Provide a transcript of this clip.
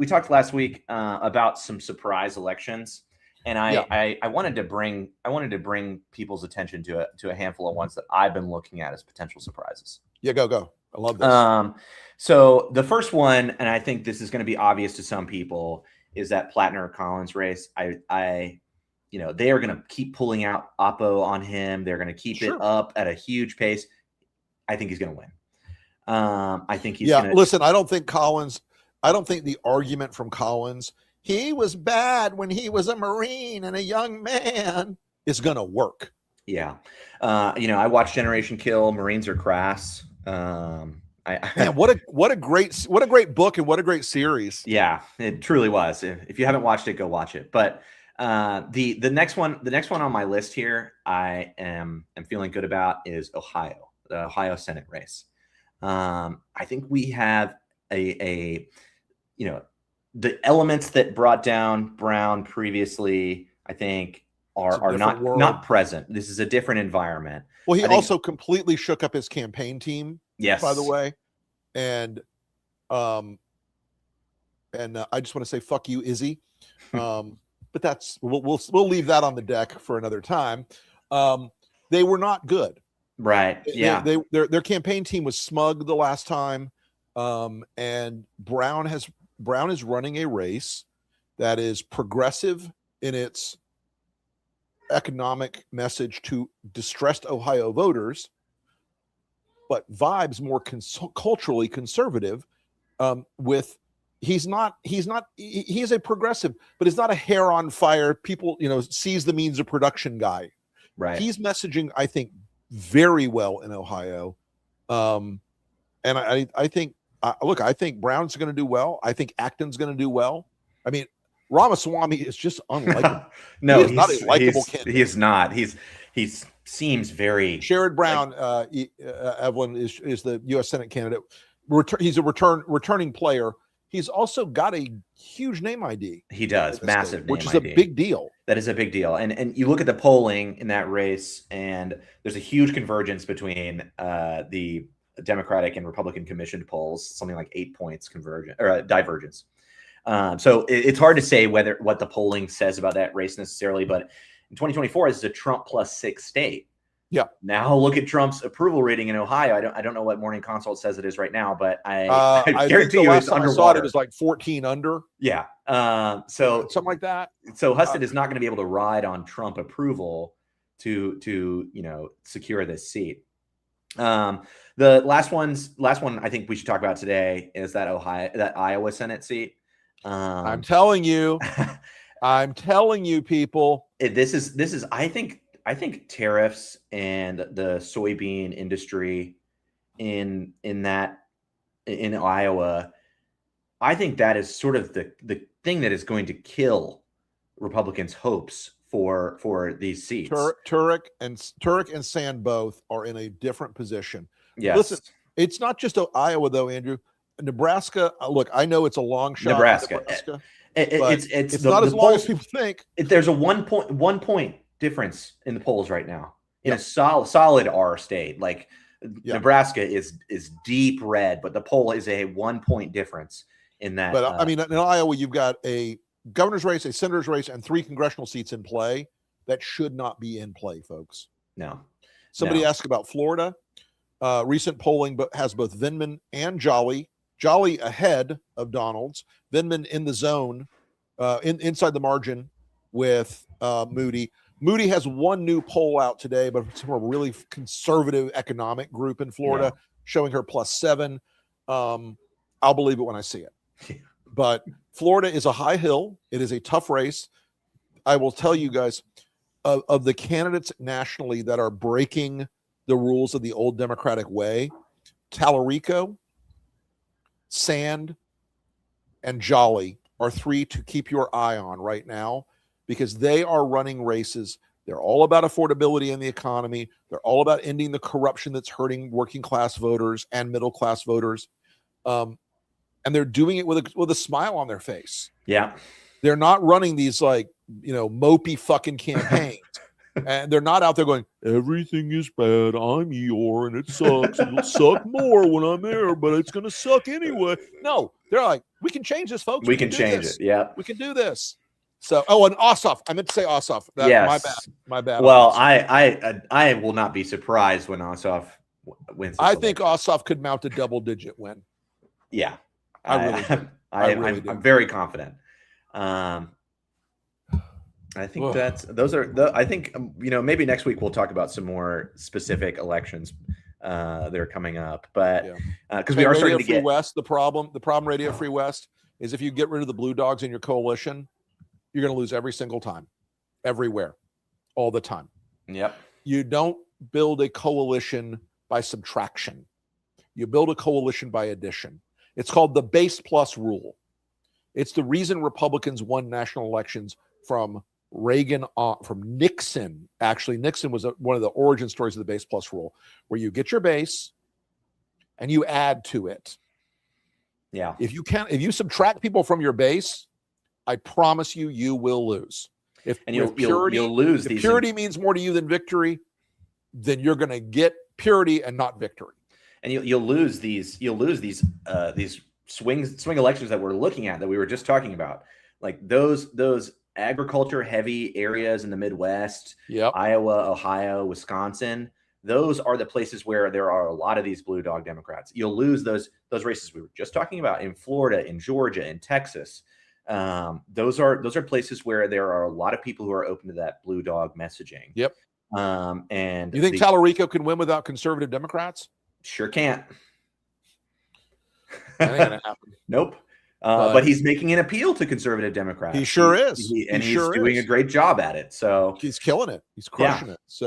talked last week about some surprise elections, and I wanted to bring people's attention to a handful of ones that I've been looking at as potential surprises. Yeah, go. I love this. So the first one, and I think this is going to be obvious to some people, is that Plattner-Collins race. they are going to keep pulling out Oppo on him. They're going to keep it up at a huge pace. I think he's going to win. I think he's going to listen. I don't think the argument from Collins, he was bad when he was a Marine and a young man, is going to work. Yeah. I watched Generation Kill. Marines are crass. Man, what a great book and what a great series. Yeah, it truly was. If you haven't watched it, go watch it. But the next one on my list here, I am feeling good about is Ohio, the Ohio Senate race. I think we have the elements that brought down Brown previously, I think are not present. This is a different environment. Well, he also completely shook up his campaign team. Yes, by the way, and I just want to say fuck you, Izzy. But that's we'll leave that on the deck for another time. They were not good. Right. Yeah. Their campaign team was smug the last time, and Brown is running a race that is progressive in its economic message to distressed Ohio voters, but vibes more culturally conservative. He is a progressive, but he's not a hair on fire. People, sees the means of production guy. Right. He's messaging, I think, very well in Ohio. And I think, I think Brown's going to do well. I think Acton's going to do well. I mean, Ramaswamy is just unlikable. No, he's not a likable candidate. He is not. He seems very. Sherrod Brown, Evelyn, is the U.S. Senate candidate. He's a returning player. He's also got a huge name ID. He does, massive name which is ID. A big deal. That is a big deal. And you look at the polling in that race, and there's a huge convergence between the Democratic and Republican commissioned polls, something like 8 points divergence. So it's hard to say what the polling says about that race necessarily, but in 2024, this is a Trump +6 state. Yeah. Now look at Trump's approval rating in Ohio. I don't know what Morning Consult says it is right now, but I guarantee you it's underwater. I saw it was like 14 under. Yeah. So something like that. So Husted is not going to be able to ride on Trump approval to secure this seat. The last one I think we should talk about today is that Iowa Senate seat. I'm telling you, people. This is I think tariffs and the soybean industry in Iowa, I think that is sort of the thing that is going to kill Republicans' hopes for these seats. Turek and Sand both are in a different position. Yes. Listen, it's not just Iowa though, Andrew. Nebraska. Look, I know it's a long shot. Nebraska. It's not as long as people think. There's a 1 point difference in the polls right now in a solid R state. Like Nebraska is deep red, but the poll is a 1 point difference in that. But I mean, in Iowa, you've got a governor's race, a senator's race, and 3 congressional seats in play that should not be in play, folks. No. Somebody asked about Florida. Recent polling has both Vindman and Jolly ahead of Donalds. Vindman in the zone, inside the margin with Moody. Moody has one new poll out today, but it's from a really conservative economic group in Florida, showing her +7. I'll believe it when I see it. But Florida is a high hill. It is a tough race. I will tell you guys, of the candidates nationally that are breaking the rules of the old Democratic way, Tallarico, Sand, and Jolly are 3 to keep your eye on right now, because they are running races. They're all about affordability in the economy. They're all about ending the corruption that's hurting working class voters and middle class voters. And they're doing it with a smile on their face. Yeah. They're not running these mopey fucking campaigns. And they're not out there going, everything is bad. I'm Eeyore and it sucks. It'll suck more when I'm there, but it's going to suck anyway. No, they're like, we can change this, folks. We can change it. Yeah. We can do this. So, and Ossoff. I meant to say Ossoff. Yes. My bad. Well, I will not be surprised when Ossoff wins. I think Ossoff could mount a double-digit win. Yeah. I'm very confident. I think I think, maybe next week we'll talk about some more specific elections that are coming up, but because we are starting to get West. The problem Radio Free West is if you get rid of the blue dogs in your coalition, you're going to lose every single time, everywhere, all the time. Yep. You don't build a coalition by subtraction. You build a coalition by addition. It's called the base plus rule. It's the reason Republicans won national elections from Reagan on, from Nixon. Actually, Nixon was one of the origin stories of the base plus rule, where you get your base and you add to it. Yeah. If you subtract people from your base, I promise you will lose. You'll lose. If purity means more to you than victory, then you're going to get purity and not victory. And you'll lose these swing elections that we're looking at, that we were just talking about, like those agriculture heavy areas in the Midwest, Iowa, Ohio, Wisconsin. Those are the places where there are a lot of these blue dog Democrats. You'll lose those races we were just talking about in Florida, in Georgia, in Texas. Those are places where there are a lot of people who are open to that blue dog messaging. Yep. And you think Tallarico can win without conservative Democrats? Sure can't. That ain't gonna happen. Nope. But he's making an appeal to conservative Democrats. He sure is. He's doing a great job at it. So he's killing it. He's crushing it. So